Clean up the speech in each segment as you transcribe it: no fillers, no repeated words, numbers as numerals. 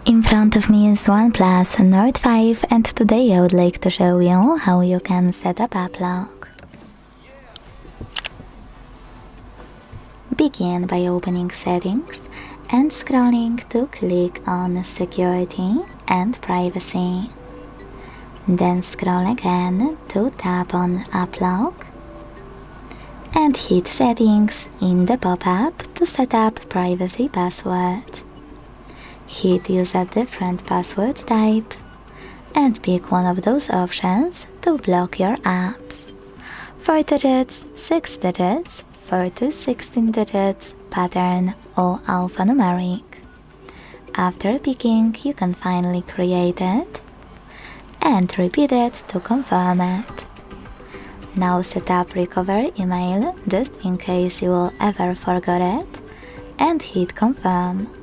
In front of me is OnePlus Nord 5 and today I would like to show you how you can set up app lock. Begin by opening Settings and scrolling to click on Security and Privacy. Then scroll again to tap on App Lock and hit Settings in the pop-up to set up privacy password. Hit Use a different password type and pick one of those options to block your apps. 4 digits, 6 digits, 4 to 16 digits, pattern or alphanumeric. After picking, you can finally create it and repeat it to confirm it. Now set up recover email just in case you will ever forget it and hit confirm.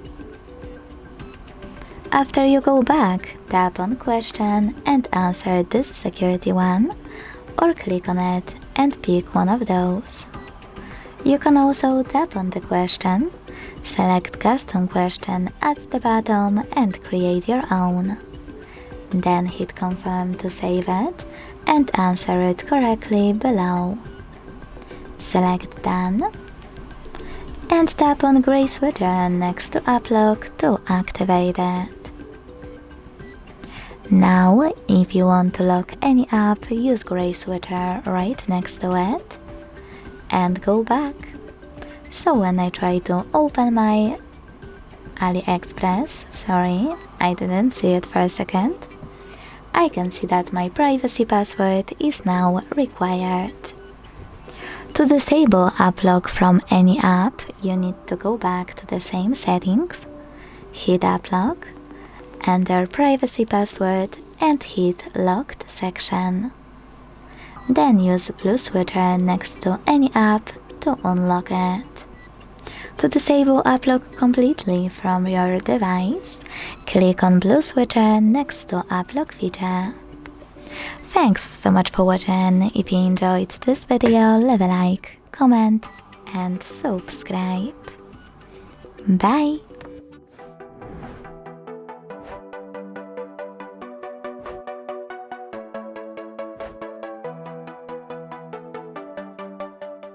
After you go back, tap on question and answer this security one, or click on it and pick one of those. You can also tap on the question, select custom question at the bottom and create your own. Then hit confirm to save it and answer it correctly below. Select done and tap on gray switcher next to app lock to activate it. Now, if you want to lock any app, use gray switcher right next to it and go back. So when I try to open my AliExpress, sorry, I didn't see it for a second, I can see that my privacy password is now required. To disable app lock from any app, you need to go back to the same settings, hit app lock, enter privacy password and hit locked section. Then use blue switcher next to any app to unlock it. To disable app lock completely from your device, click on blue switcher next to app lock feature. Thanks so much for watching. If you enjoyed this video, leave a like, comment and subscribe. Bye!